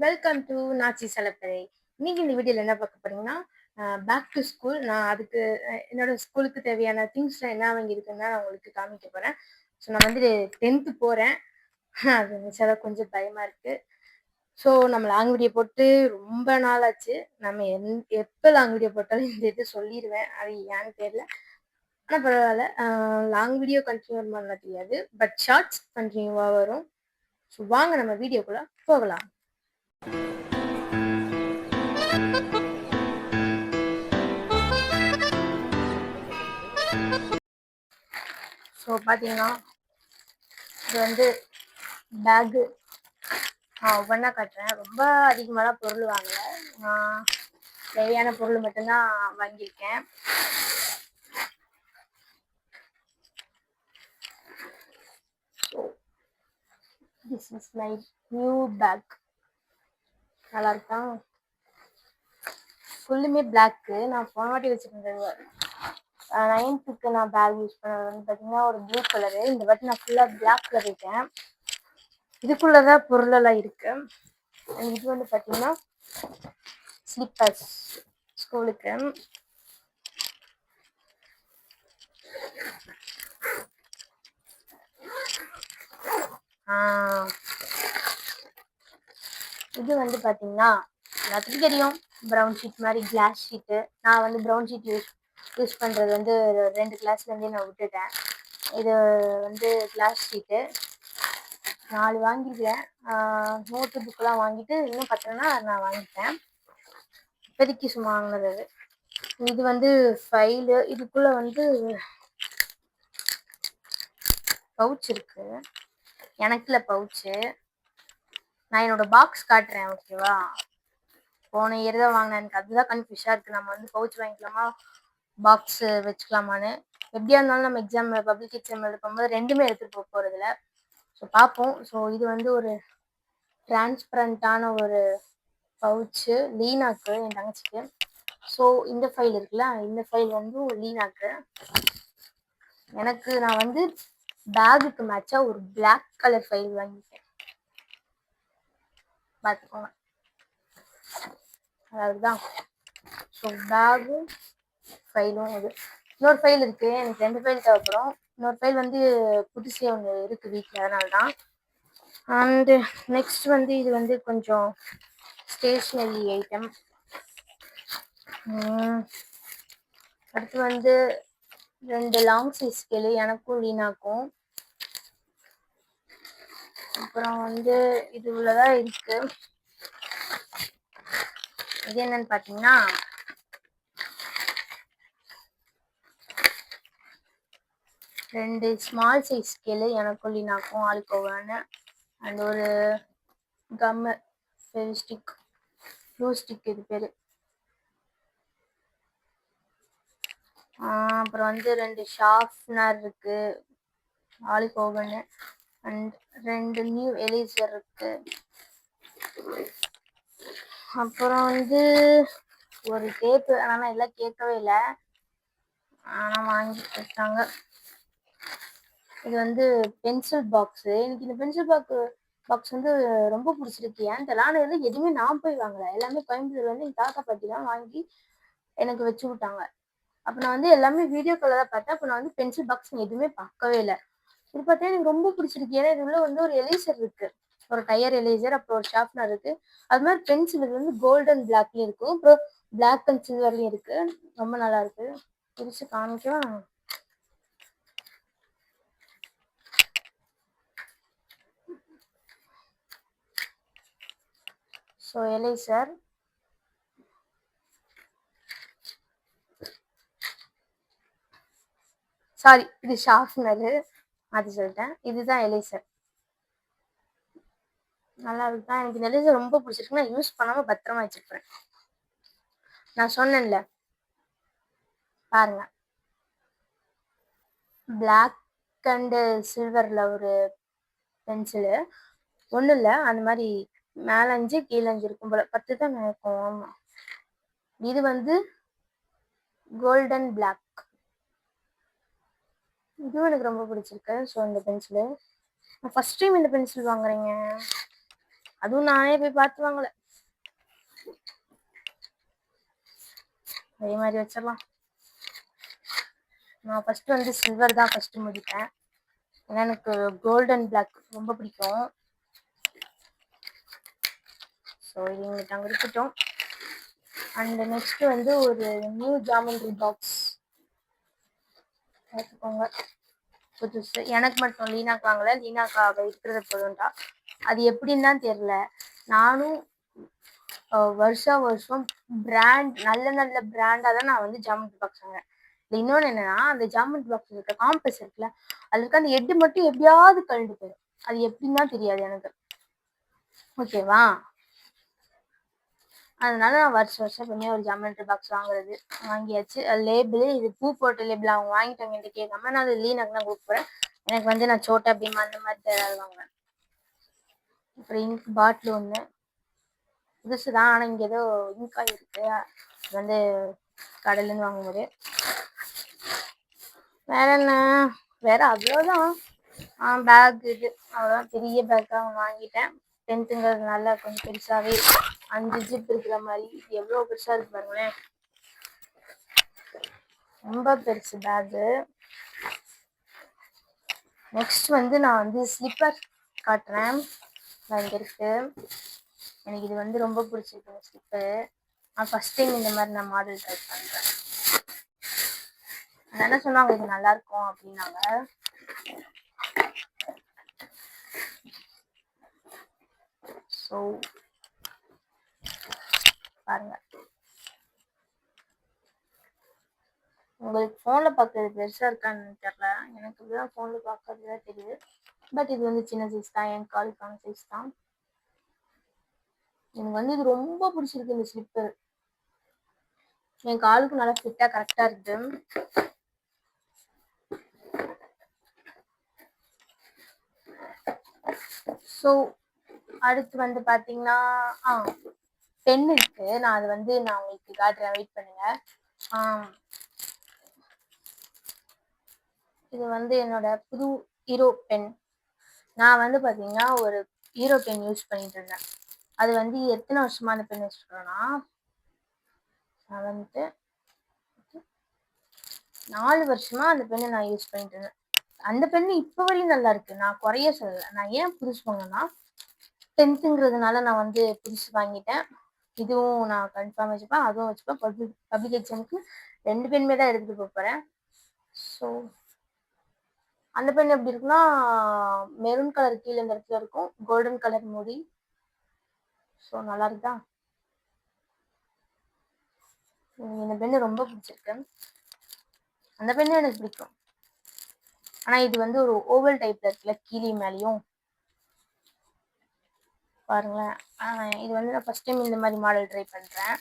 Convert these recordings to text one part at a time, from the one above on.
Welcome to Nachi சலப்பறை. இன்னைக்கு இந்த வீடியோவில் என்ன பார்க்க போறீங்கன்னா, பேக் டு ஸ்கூல். நான் அதுக்கு என்னோட ஸ்கூலுக்கு தேவையான திங்ஸ்லாம் என்ன வாங்கியிருக்குன்னு தான் நான் உங்களுக்கு காமிக்க போகிறேன். ஸோ நான் வந்து 10th போகிறேன். அது நினச்சால கொஞ்சம் பயமாக இருக்குது. ஸோ நம்ம லாங் வீடியோ போட்டு ரொம்ப நாள் ஆச்சு. நம்ம எப்போ லாங் வீடியோ போட்டாலும் இந்த இது சொல்லிடுவேன். அது ஏன்னு தெரியல. ஆனால் பரவாயில்ல. லாங் வீடியோ கண்டினியூ பண்ண தெரியாது, பட் ஷார்ட்ஸ் கண்டினியூவாக வரும். ஸோ வாங்க நம்ம வீடியோக்குள்ளே போகலாம். ஸோ பார்த்தீங்கன்னா, இது வந்து பேக்கு. நான் ஒவ்வொன்றா காட்டுறேன். ரொம்ப அதிகமாகலாம் பொருள் வாங்கலை. நான் தேவையான பொருள் மட்டும்தான் வாங்கியிருக்கேன். So this is my new bag. நல்லா இருக்கா? ஃபுல்லுமே பிளாக்கு. நான் போன வாட்டி வச்சுருந்தது 9th நான் பேக் யூஸ் பண்ணது வந்து பார்த்தீங்கன்னா ஒரு ப்ளூ கலரு. இந்த வாட்டி நான் ஃபுல்லாக பிளாக் கலர் இருக்கேன். இதுக்குள்ளதான் பொருளெல்லாம் இருக்கு. இது வந்து பார்த்தீங்கன்னா ஸ்லிப்பர்ஸ் ஸ்கூலுக்கு. இது வந்து பார்த்தீங்கன்னா எல்லாத்துக்கும் தெரியும், ப்ரௌன் ஷீட் மாதிரி கிளாஸ் ஷீட்டு. நான் வந்து ப்ரௌன் ஷீட் யூஸ் பண்ணுறது வந்து 2 கிளாஸ்லேருந்தே நான் விட்டுட்டேன். இது வந்து கிளாஸ் ஷீட்டு 4 வாங்கிக்கிறேன். நோட்டு புக்கெலாம் வாங்கிட்டு இன்னும் பத்தலைன்னா நான் வாங்கிட்டேன். இப்போதைக்கு சும்மா வாங்கினது. இது வந்து ஃபைலு. இதுக்குள்ளே வந்து பவுச் இருக்கு. எனக்குல பவுச்சு. நான் என்னோட பாக்ஸ் காட்டுறேன், ஓகேவா? போன இயர் தான் வாங்கினேன். எனக்கு அதுதான் கன்ஃபியூஷாக இருக்குது. நம்ம வந்து பவுச் வாங்கிக்கலாமா, பாக்ஸ் வச்சுக்கலாமான்னு. எப்படியா இருந்தாலும் நம்ம எக்ஸாம், பப்ளிக் எக்ஸாம் எழுதும்போது ரெண்டுமே எடுத்துகிட்டு போக போகிறதில்ல. ஸோ பார்ப்போம். ஸோ இது வந்து ஒரு டிரான்ஸ்பரண்டான ஒரு பவுச்சு லீனாக்கு, என் தங்கச்சிக்கு. ஸோ இந்த ஃபைல் இருக்குல்ல, இந்த ஃபைல் வந்து லீனாக்கு. எனக்கு நான் வந்து பேகுக்கு மேட்சாக ஒரு பிளாக் கலர் ஃபைல் வாங்கிட்டேன், பார்த்துக்கோங்க. அதுதான். ஸோ பேகும் ஃபைலும் இது. இன்னொரு ஃபைல் இருக்குது. எனக்கு 2 ஃபைல் தேவைப்படும். இன்னொரு ஃபைல் வந்து புதுசே ஒன்று இருக்குது வீட்டில், அதனால தான். அண்டு நெக்ஸ்ட் வந்து இது வந்து கொஞ்சம் ஸ்டேஷ்னரி ஐட்டம். அடுத்து வந்து 2 லாங் சைஸ் ஸ்கேலு, எனக்கும் லீனாக்கும். அப்புறம் வந்து இது உள்ளதான் இருக்கு. இது என்னன்னு பார்த்தீங்கன்னா, ரெண்டு ஸ்மால் சைஸ் ஸ்கேலு, எனக்கும் லீனாக்கும் ஆளுக்கோவான. அண்ட் ஒரு கம்மு, ஃபெவிஸ்டிக், ப்ளூ ஸ்டிக் இது பேர். அப்புறம் வந்து 2 ஷார்ப்னர் இருக்கு, ஆளுக்கோவன்னு. அண்ட் 2 நியூ எரேசர் இருக்கு. அப்புறம் வந்து ஒரு டேப்பு. ஆனால் நான் எல்லாம் கேட்கவே இல்லை, ஆனால் வாங்கி கொடுத்தாங்க. இது வந்து பென்சில் பாக்ஸு. எனக்கு இந்த பென்சில் பாக்ஸ் வந்து ரொம்ப பிடிச்சிருக்கு. ஏன்னு தெரியல. ஆனால் வந்து எதுவுமே நான் போய் வாங்கலை. எல்லாமே கோயம்புத்தூர் வந்து எங்கள் தாத்தா பாட்டி தான் வாங்கி எனக்கு வச்சு விட்டாங்க. அப்போ நான் வந்து எல்லாமே வீடியோ காலில் தான் பார்த்தேன். அப்போ நான் வந்து பென்சில் பாக்ஸ் எதுவுமே பார்க்கவே இல்லை. இது பார்த்தா எனக்கு ரொம்ப பிடிச்சிருக்கு. ஏன்னா இது உள்ள வந்து ஒரு எரேசர் இருக்கு, ஒரு டயர் எரேசர், அப்புறம் ஒரு ஷார்ப்னர் இருக்கு. அது மாதிரி பென்சில் இது வந்து கோல்டன் பிளாக்லயும் இருக்கும், அப்புறம் பிளாக் அண்ட் சில்வர்லயும் இருக்கு. ரொம்ப நல்லா இருக்கு. பிரிச்சு காமிக்கலாம். ஸோ எரேசர், சாரி இது ஷார்ப்னரு, அது சொல்லிட்டேன். இதுதான் எரேசர். நல்லா இருக்குதான். எனக்கு இந்த எரேசர் ரொம்ப பிடிச்சிருக்கு. நான் யூஸ் பண்ணாம பத்திரமா வச்சிருப்பேன். நான் சொன்னேன்ல, பாருங்க, பிளாக் அண்டு சில்வரில் ஒரு பென்சிலு. ஒன்றும் இல்லை, அந்த மாதிரி மேலே 5 கீழே 5 இருக்கும் போல, 10 தான் இருக்கும். ஆமாம். இது வந்து கோல்டன் பிளாக். இதுவும் எனக்கு ரொம்ப பிடிச்சிருக்கு. ஸோ இந்த பென்சிலு நான் ஃபர்ஸ்ட் டைம் இந்த பென்சில் வாங்குறேங்க. அதுவும் நானே போய் பார்த்து வாங்கல. அதே மாதிரி வச்சிடலாம். நான் ஃபர்ஸ்ட் வந்து சில்வர் தான் ஃபர்ஸ்ட் முடிப்பேன். ஏன்னா எனக்கு கோல்டன் பிளாக் ரொம்ப பிடிக்கும். ஸோ இது எங்களுக்கு அங்கே இருக்கட்டும். அண்ட் நெக்ஸ்ட் வந்து ஒரு நியூ ஜாமெண்ட்ரி பாக்ஸ் பார்த்துக்கோங்க. புதுசு எனக்கு மட்டும் லீனாக்கு வாங்கல, லீனாக்கா இருக்கிறத போதும்டா. அது எப்படின்னு தான் தெரியல. நானும் வருஷம் பிராண்ட் நல்ல நல்ல பிராண்டாக தான் நான் வந்து ஜாமெண்ட்ரி பாக்ஸ் வாங்குறேன். இன்னொன்று என்னன்னா, அந்த ஜாமெண்ட்ரி பாக்ஸ் இருக்க காம்பஸ் இருக்குல்ல, அது இருக்க அந்த ஹெட் மட்டும் எப்படியாவது கழண்டு போயிடும். அது எப்படின்னு தான் தெரியாது எனக்கு. ஓகேவா? அதனால நான் வருஷம் எப்பவுமே ஒரு ஜாமெண்ட்ரி பாக்ஸ் வாங்குறது. வாங்கியாச்சு. லேபிள் இது பூ போட்ட லேபிள் அவங்க வாங்கிட்டாங்க என்கிட்ட கேட்காம. நான் அது லீனாக்கு தான் கொடுக்க போறேன். எனக்கு வந்து நான் சோட்டா பீமா அந்த மாதிரி ஏதாவது வாங்குவேன். அப்புறம் இங்க் பாட்டில் ஒன்று புதுசு தான், ஆனால் இங்கே ஏதோ இங்காய் இருக்கு. அது வந்து கடையிலேருந்து வாங்கும்போது. வேற என்ன, வேற அவ்வளோதான். பேக் இது அவ்வளோதான். பெரிய பேக்காக வாங்கிட்டேன். 10ங்கிறதுனால கொஞ்சம் பெருசாகவே 5 ஜிப் இருக்கிற மாதிரி. எவ்வளோ பெருசாக இருக்கு பாருங்களேன், ரொம்ப பெருசு பேக்கு. நெக்ஸ்ட் வந்து நான் வந்து ஸ்லிப்பர் காட்டுறேன். இங்கே இருக்கு. எனக்கு இது வந்து ரொம்ப பிடிச்சிருக்கு இந்த ஸ்லிப்பரு. நான் ஃபர்ஸ்ட் டைம் இந்த மாதிரி நான் மாடல் ட்ரை பண்ணுறேன். என்ன சொன்னாங்க, இது நல்லா இருக்கும் அப்படின்னாங்க. ஸோ பாருங்க, உங்களுக்கு ஃபோனில் பார்க்கறது பெருசாக இருக்கான்னு தெரியல, எனக்கு இப்படிதான் ஃபோனில் பார்க்கறது தான் தெரியுது. பட் இது வந்து சின்ன சைஸ் தான், என் காலுக்கான சைஸ் தான். எனக்கு வந்து இது ரொம்ப பிடிச்சிருக்கு இந்த ஸ்லிப்பர். என் காலுக்கு நல்லா ஃபிட்டாக கரெக்டாக இருக்கு. ஸோ அடுத்து வந்து பார்த்தீங்கன்னா பென் இருக்கு. நான் அது வந்து நான் உங்களுக்கு காட்டுறேன், வெயிட் பண்ணுங்க. இது வந்து என்னோட புது ஹீரோ பென். நான் வந்து பார்த்தீங்கன்னா ஒரு ஹீரோ பென் யூஸ் பண்ணிட்டு இருந்தேன். அது வந்து எத்தனை வருஷமா அந்த பென் வச்சுருக்கேன்னா, நான் வந்துட்டு 4 வருஷமா அந்த பெண்ணை நான் யூஸ் பண்ணிட்டு இருந்தேன். அந்த பெண்ணு இப்போ வரையும் நல்லா இருக்கு, நான் குறைய சொல்லலை. நான் ஏன் புதுசு வாங்கினேன்னா, 10ங்கிறதுனால நான் வந்து புதுசு வாங்கிட்டேன். இதுவும் நான் கன்ஃபார்ம் வச்சுப்பேன், அதுவும் வச்சுப்பேன். பப்ளிக் எக்ஸாமுக்கு 2 பெண்ணுமே தான் எடுத்துகிட்டு போக போகிறேன். ஸோ அந்த பெண் எப்படி இருக்குன்னா, மெரூன் கலர் கீழே இந்த இடத்துல இருக்கும், கோல்டன் கலர் மூடி. ஸோ நல்லா இருக்குதா? இந்த பெண்ணு ரொம்ப பிடிச்சிருக்கு. அந்த பெண்ணு எனக்கு பிடிக்கும். ஆனால் இது வந்து ஒரு ஓவல் டைப்ல இருக்குல்ல, கீழே மேலேயும் பாருங்களேன். இது வந்து நான் ஃபர்ஸ்ட் டைம் இந்த மாதிரி மாடல் ட்ரை பண்ணுறேன்.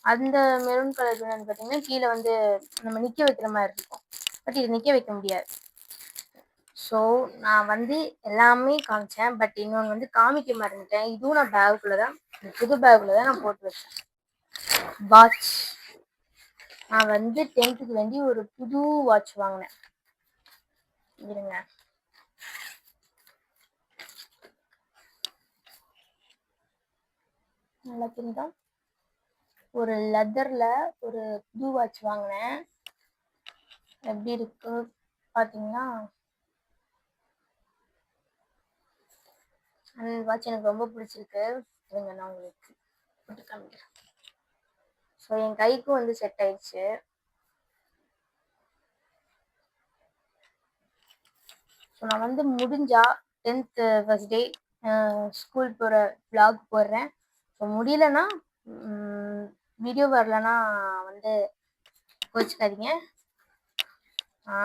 அந்த மெரூன் கலர் வந்து பார்த்தீங்கன்னா கீழே வந்து நம்ம நிற்க வைக்கிற மாதிரி இருக்கும். பட் இது நிற்க வைக்க முடியாது. ஸோ நான் வந்து எல்லாமே காமிச்சேன். பட் இன்னொன்று வந்து காமிக்க மறந்துட்டேன். இதுவும் நான் பேக்குள்ளே தான், புது பேக்குள்ளே தான் நான் போட்டு வச்சேன். வாட்ச். நான் வந்து 10th வேண்டி ஒரு புது வாட்ச் வாங்கினேன். இருங்க, நல்லா தெரியுதா? ஒரு லெதர்ல ஒரு புது வாட்ச் வாங்கினேன். எப்படி இருக்கு பார்த்தீங்கன்னா, அந்த வாட்ச் எனக்கு ரொம்ப பிடிச்சிருக்கு. இருங்க, நான் உங்களுக்கு போட்டு காமிக்கிறேன். ஸோ என் கைக்கும் வந்து செட் ஆயிடுச்சு. ஸோ நான் வந்து முடிஞ்சா 10th ஃபர்ஸ்ட் டே ஸ்கூல் போகிற vlog போடுறேன். ஸோ முடியலன்னா வீடியோ வரலன்னா வந்து கோச்சிக்காதீங்க.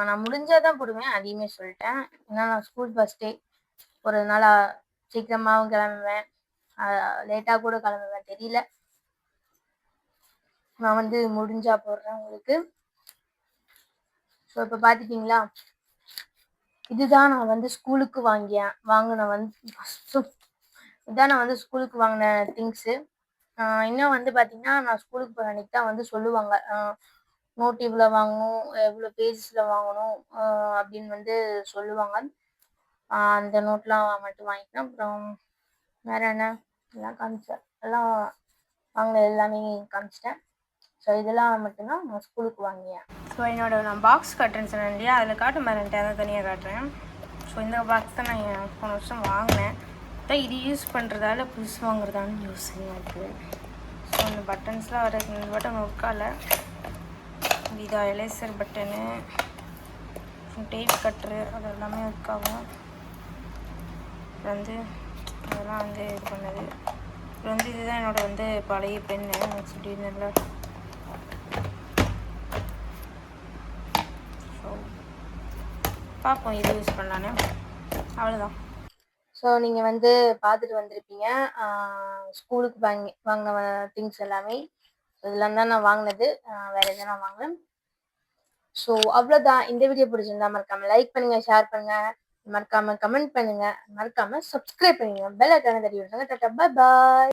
நான் முடிஞ்சாதான் போடுவேன், அதையுமே சொல்லிட்டேன். ஏன்னா நான் ஸ்கூல் ஃபர்ஸ்ட் டே ஒரு நாளாக சீக்கிரமாகவும் கிளம்புவேன், லேட்டாக கூட கிளம்புவேன், தெரியல. நான் வந்து முடிஞ்சா போடுறேன் உங்களுக்கு. ஸோ இப்போ பார்த்துட்டிங்களா, இதுதான் நான் வந்து ஸ்கூலுக்கு வாங்கின வந்து இதான் நான் வந்து ஸ்கூலுக்கு வாங்கின திங்ஸு. இன்னும் வந்து பார்த்தீங்கன்னா, நான் ஸ்கூலுக்கு போகிற அன்றைக்கி தான் வந்து சொல்லுவாங்க, நோட் இவ்வளோ வாங்கணும், எவ்வளோ பேஜஸில் வாங்கணும் அப்படின்னு வந்து சொல்லுவாங்க. அந்த நோட்லாம் மட்டும் வாங்கிக்கினேன். அப்புறம் வேற என்ன எல்லாம் காமிச்சேன், எல்லாம் வாங்கினது எல்லாமே காமிச்சிட்டேன். ஸோ இதெல்லாம் மட்டும்தான் நான் ஸ்கூலுக்கு வாங்கினேன். ஸோ நான் பாக்ஸ் காட்டுறேன்னு சொன்னேன் இல்லையா, அதில் காட்ட மாட்டேன், அதை தனியாக காட்டுறேன். ஸோ இந்த பாக்ஸ் தான் நான் போன வருஷம் வாங்கினேன். தான் இது யூஸ் பண்ணுறதால புதுசு வாங்குறதான்னு யோசனையாக இருக்குது. ஸோ இந்த பட்டன்ஸ்லாம் வர இந்த பட்டன் ஒர்க் ஆகல. இதா எலேசர் பட்டனு, டேப் கட்ரு, அது எல்லாமே ஒர்க் ஆகும். அப்புறம் அதெல்லாம் இது பண்ணது. அப்புறம் இதுதான் என்னோட பழைய பென்னு சொல்லியிருந்தேன்ல. ஸோ பார்ப்போம் இது யூஸ் பண்ணலான்னு. அவ்வளோதான். ஸோ நீங்கள் பார்த்துட்டு வந்திருப்பீங்க ஸ்கூலுக்கு வாங்கின திங்ஸ் எல்லாமே. இதெல்லாம் தான் நான் வாங்கினது, வேறு எதுவும் நான் வாங்கினேன். ஸோ அவ்வளோதான். இந்த வீடியோ பிடிச்சிருந்தா மறக்காமல் லைக் பண்ணுங்கள், ஷேர் பண்ணுங்கள், மறக்காமல் கமெண்ட் பண்ணுங்கள், மறக்காமல் சப்ஸ்கிரைப் பண்ணுங்கள், பெல் ஐக்கானை தட்டி விட்டுருங்க. டாடா, பாய் பாய்.